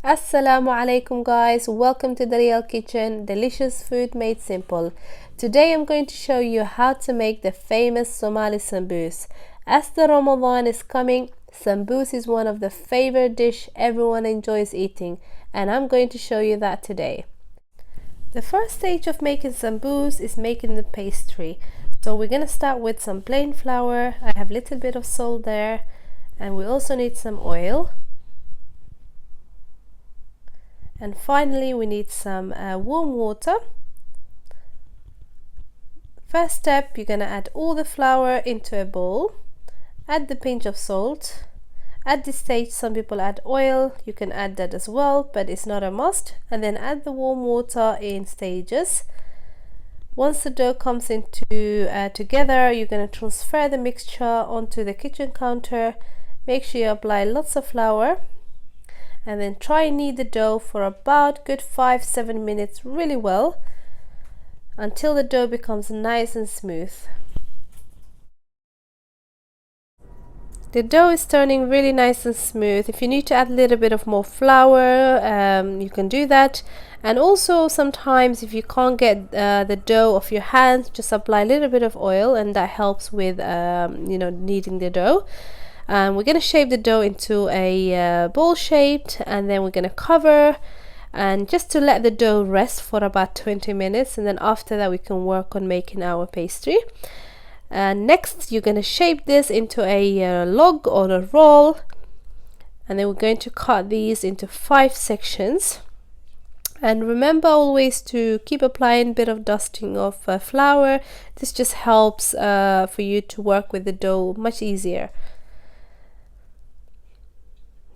Assalamu alaikum guys, welcome to Daryeel Kitchen, delicious food made simple. Today I'm going to show you how to make the famous Somali Sambus. As the Ramadan is coming, Sambus is one of the favorite dish everyone enjoys eating, and I'm going to show you that today. The first stage of making Sambus is making the pastry. So we're going to start with some plain flour. I have a little bit of salt there, and we also need some oil. And finally we need some warm water. First step, you're going to add all the flour into a bowl. Add the pinch of salt. At this stage some people add oil, you can add that as well, but it's not a must. And then add the warm water in stages. Once the dough comes into together, you're going to transfer the mixture onto the kitchen counter. Make sure you apply lots of flour. And then try and knead the dough for about good 5-7 minutes really well until the dough becomes nice and smooth. The dough is turning really nice and smooth. If you need to add a little bit of more flour, you can do that. And also sometimes if you can't get the dough off your hands, just apply a little bit of oil, and that helps with kneading the dough. We're going to shape the dough into a ball shaped, and then we're going to cover and just to let the dough rest for about 20 minutes, and then after that we can work on making our pastry. Next you're going to shape this into a log or a roll, and then we're going to cut these into 5 sections. And remember always to keep applying a bit of dusting of flour. This just helps for you to work with the dough much easier.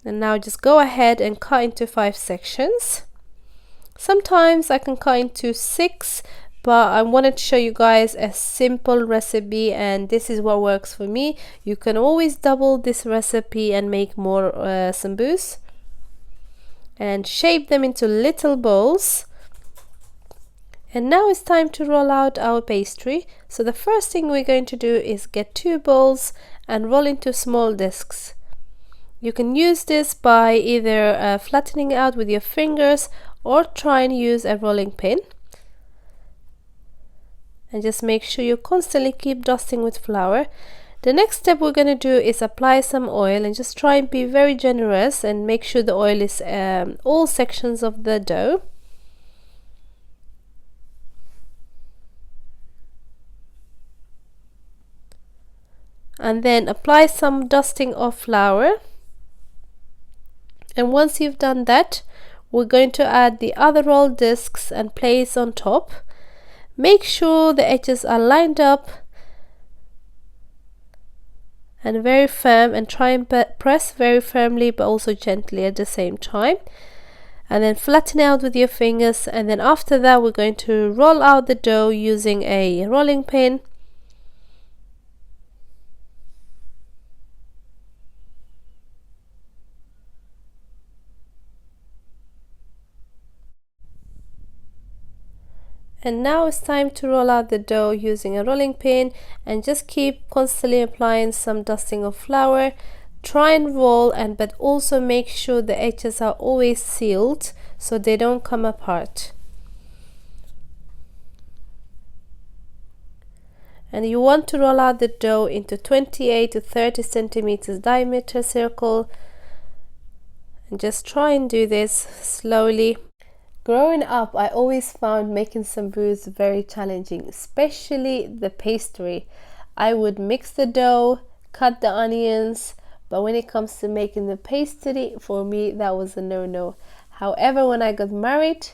And now just go ahead and cut into 5 sections. Sometimes I can cut into 6, but I wanted to show you guys a simple recipe, and this is what works for me. You can always double this recipe and make more sambus and shape them into little balls. And now it's time to roll out our pastry. So the first thing we're going to do is get 2 balls and roll into small discs. You can use this by either flattening out with your fingers or try and use a rolling pin. And just make sure you constantly keep dusting with flour. The next step we're going to do is apply some oil, and just try and be very generous and make sure the oil is all sections of the dough. And then apply some dusting of flour. And once you've done that, we're going to add the other rolled discs and place on top. Make sure the edges are lined up and very firm, and try and press very firmly but also gently at the same time. And then flatten out with your fingers, and then after that we're going to roll out the dough using a rolling pin. And now it's time to roll out the dough using a rolling pin, and just keep constantly applying some dusting of flour. Try and roll, but also make sure the edges are always sealed so they don't come apart. And you want to roll out the dough into 28 to 30 centimeters diameter circle, and just try and do this slowly. Growing up, I always found making sambus very challenging, especially the pastry. I would mix the dough, cut the onions, but when it comes to making the pastry, for me that was a no-no. However, when I got married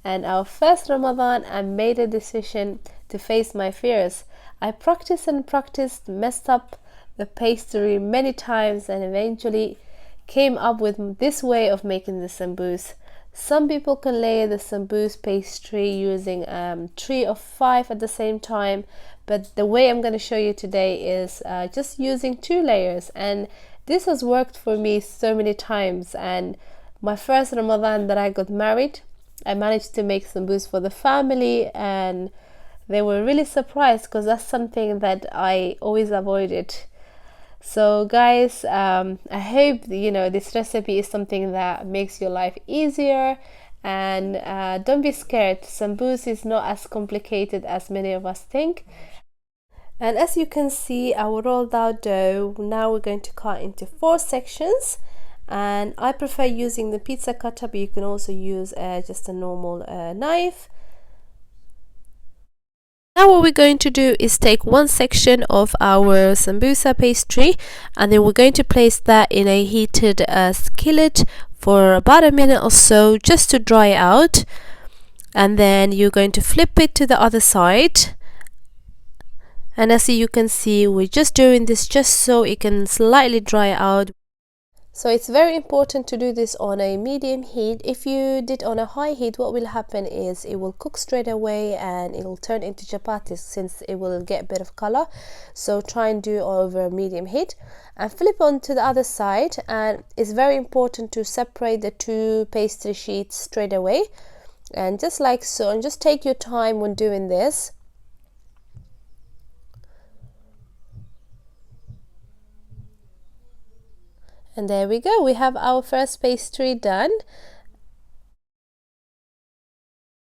and our first Ramadan, I made a decision to face my fears. I practiced and practiced, messed up the pastry many times, and eventually came up with this way of making the sambus. Some people can layer the sambus pastry using 3 or 5 at the same time, but the way I'm going to show you today is just using 2 layers, and this has worked for me so many times. And my first Ramadan that I got married, I managed to make sambus for the family, and they were really surprised because that's something that I always avoided. So guys, I hope this recipe is something that makes your life easier, and don't be scared. Sambusa is not as complicated as many of us think. And as you can see, our rolled out dough, now we're going to cut into 4 sections, and I prefer using the pizza cutter, but you can also use just a normal knife. Now what we're going to do is take one section of our sambusa pastry, and then we're going to place that in a heated skillet for about a minute or so, just to dry out. And then you're going to flip it to the other side. And as you can see, we're just doing this just so it can slightly dry out. So it's very important to do this on a medium heat. If you did on a high heat, what will happen is it will cook straight away and it will turn into chapatis, since it will get a bit of color. So try and do it over medium heat and flip on to the other side. And it's very important to separate the 2 pastry sheets straight away, and just like so, and just take your time when doing this. And there we go, we have our first pastry done.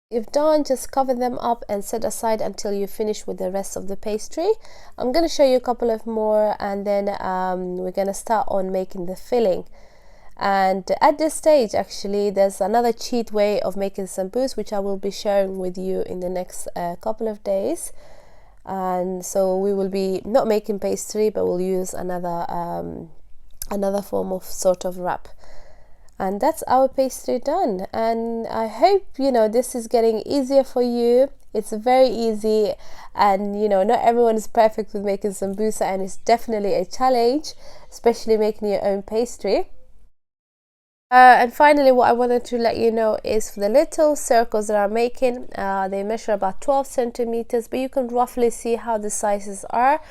If done, just cover them up and set aside until you finish with the rest of the pastry. I'm going to show you a couple of more, and then we're going to start on making the filling. And at this stage, actually, there's another cheat way of making sambusa, which I will be sharing with you in the next couple of days. And so we will be not making pastry, but we'll use another form of sort of wrap. And that's our pastry done, and I hope this is getting easier for you. It's very easy, and not everyone is perfect with making sambusa, and it's definitely a challenge, especially making your own pastry. And finally, what I wanted to let you know is for the little circles that I'm making, they measure about 12 centimeters, but you can roughly see how the sizes are,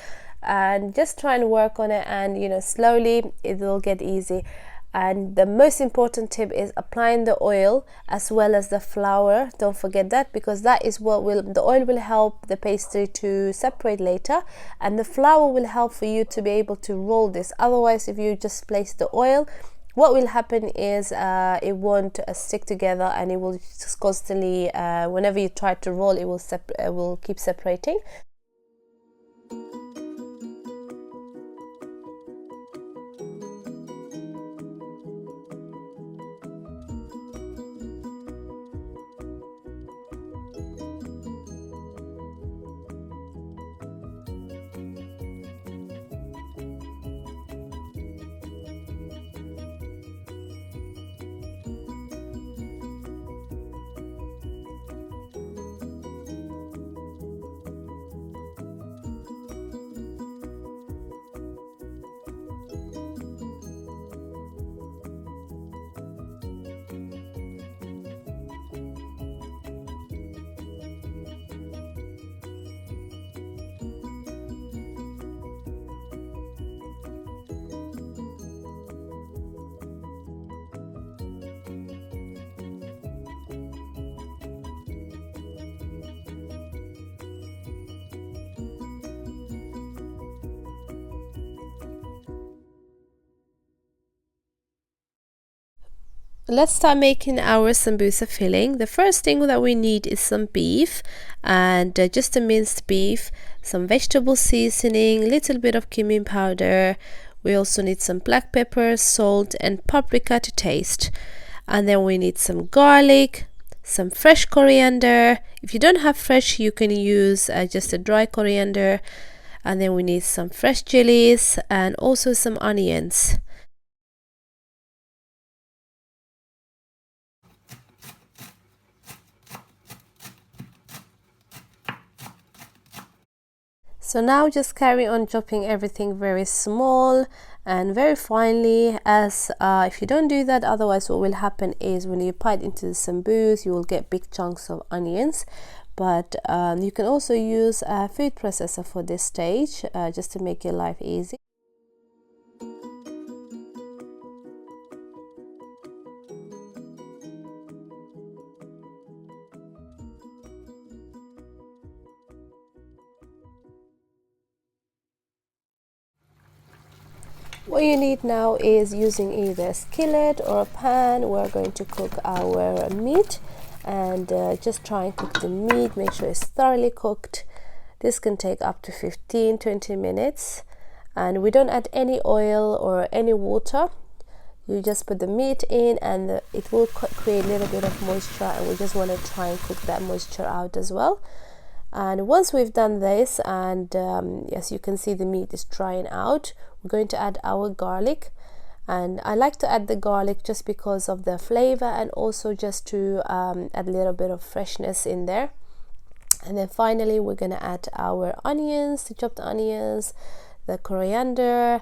and just try and work on it, and slowly it will get easy. And the most important tip is applying the oil as well as the flour. Don't forget that, because that is what the oil will help the pastry to separate later, and the flour will help for you to be able to roll this. Otherwise, if you just place the oil, what will happen is it won't stick together, and it will just constantly, whenever you try to roll, it will keep separating. Let's start making our sambusa filling. The first thing that we need is some beef, and just a minced beef, some vegetable seasoning, a little bit of cumin powder. We also need some black pepper, salt, and paprika to taste. And then we need some garlic, some fresh coriander. If you don't have fresh, you can use just a dry coriander. And then we need some fresh chilies and also some onions. So now just carry on chopping everything very small and very finely, as if you don't do that, otherwise what will happen is when you put it into the sambusa, you will get big chunks of onions. But you can also use a food processor for this stage, just to make your life easy. What you need now is using either a skillet or a pan. We're going to cook our meat, and just try and cook the meat, make sure it's thoroughly cooked. This can take up to 15-20 minutes, and we don't add any oil or any water. You just put the meat in, and it will create a little bit of moisture, and we just want to try and cook that moisture out as well. And once we've done this, and as you can see, the meat is drying out, we're going to add our garlic. And I like to add the garlic just because of the flavor, and also just to add a little bit of freshness in there. And then finally we're going to add our onions, the chopped onions, the coriander.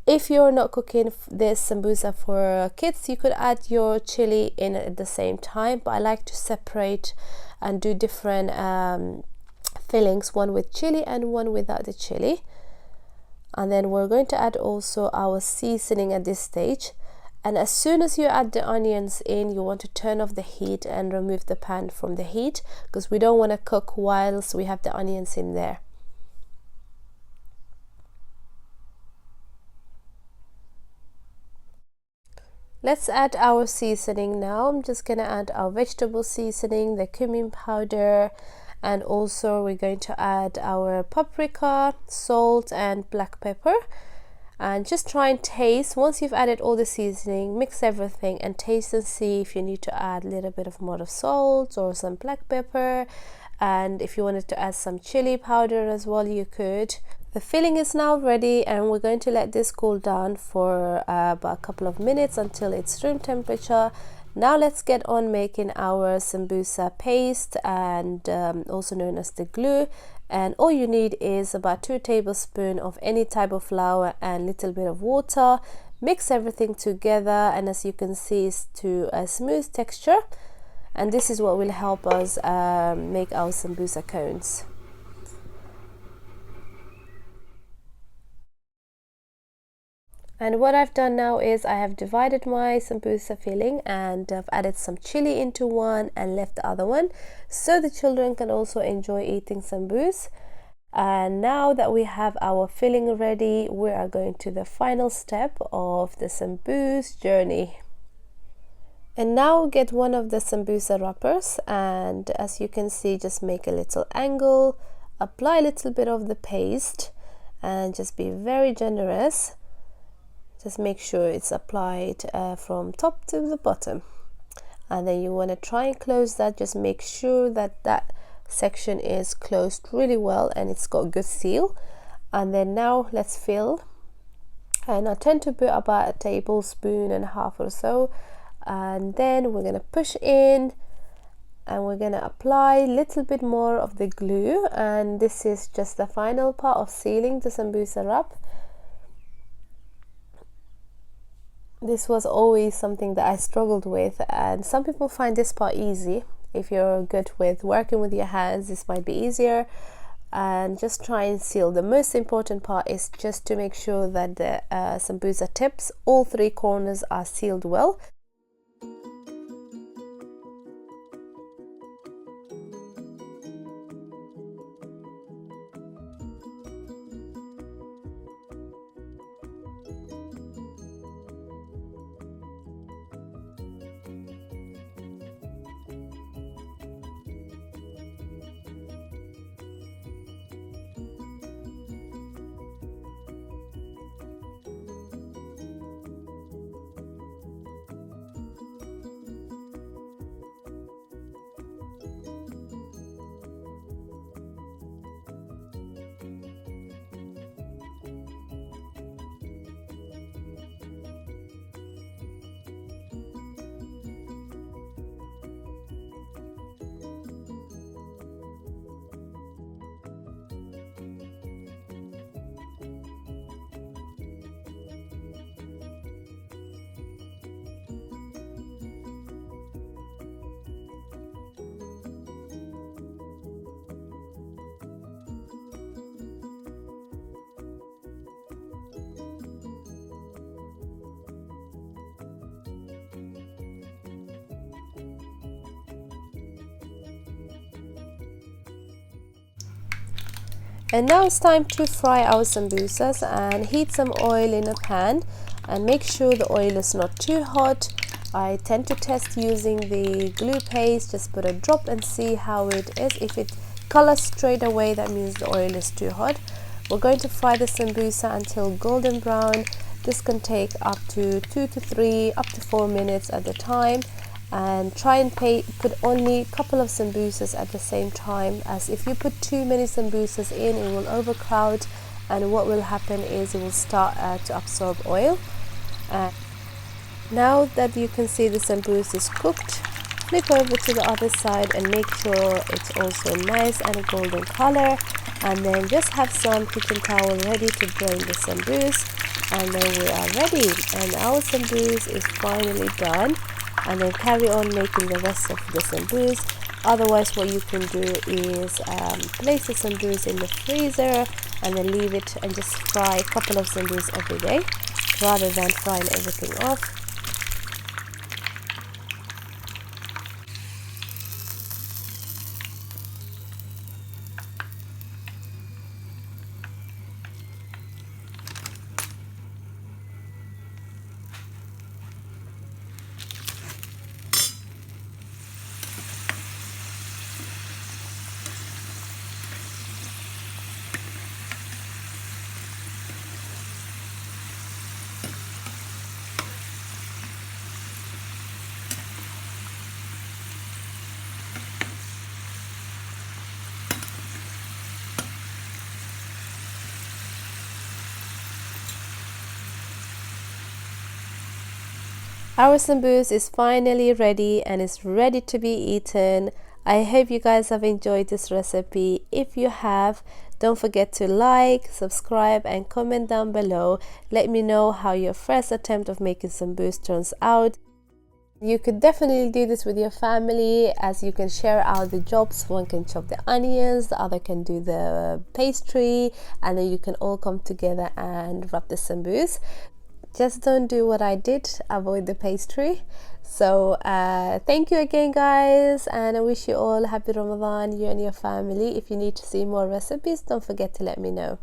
If you're not cooking this sambusa for kids, you could add your chili in at the same time, but I like to separate and do different fillings, one with chili and one without the chili. And then we're going to add also our seasoning at this stage. And as soon as you add the onions in, you want to turn off the heat and remove the pan from the heat, because we don't want to cook whilst we have the onions in there. Let's add our seasoning now. I'm just going to add our vegetable seasoning, the cumin powder, and also we're going to add our paprika, salt and black pepper. And just try and taste. Once you've added all the seasoning, mix everything and taste and see if you need to add a little bit of more of salt or some black pepper. And if you wanted to add some chili powder as well, you could. The filling is now ready, and we're going to let this cool down for about a couple of minutes until it's room temperature. Now let's get on making our sambusa paste, and also known as the glue. And all you need is about 2 tablespoons of any type of flour and a little bit of water. Mix everything together, and as you can see, it's to a smooth texture. And this is what will help us make our sambusa cones. And what I've done now is I have divided my sambusa filling, and I've added some chili into one and left the other one, so the children can also enjoy eating sambus. And now that we have our filling ready, we are going to the final step of the sambus journey. And now get one of the sambusa wrappers, and as you can see, just make a little angle, apply a little bit of the paste, and just be very generous. Just make sure it's applied from top to the bottom, and then you want to try and close that. Just make sure that that section is closed really well and it's got a good seal. And then now let's fill, and I tend to put about 1.5 tablespoons or so, and then we're going to push in, and we're going to apply a little bit more of the glue, and this is just the final part of sealing the sambusa wrap. This was always something that I struggled with, and some people find this part easy. If you're good with working with your hands, this might be easier. And just try and seal. The most important part is just to make sure that the sambusa tips, all 3 corners, are sealed well. And now it's time to fry our sambusas, and heat some oil in a pan and make sure the oil is not too hot. I tend to test using the glue paste, just put a drop and see how it is. If it colors straight away, that means the oil is too hot. We're going to fry the sambusa until golden brown. This can take up to 2 to 3 up to 4 minutes at a time, and try and put only a couple of sambusas at the same time, as if you put too many sambusas in, it will overcrowd, and what will happen is it will start to absorb oil. Now that you can see the sambusa is cooked, flip over to the other side and make sure it's also nice and a golden color, and then just have some kitchen towel ready to drain the sambusa, and then we are ready, and our sambusa is finally done. And then carry on making the rest of the sambusa. Otherwise, what you can do is place the sambusa in the freezer and then leave it and just fry a couple of sambusa every day rather than frying everything off. Our sambusa is finally ready and is ready to be eaten. I hope you guys have enjoyed this recipe. If you have, don't forget to like, subscribe and comment down below. Let me know how your first attempt of making sambusa turns out. You could definitely do this with your family, as you can share out the jobs. One can chop the onions, the other can do the pastry, and then you can all come together and wrap the sambusa. Just don't do what I did, avoid the pastry. So thank you again guys, and I wish you all happy Ramadan, you and your family. If you need to see more recipes, don't forget to let me know.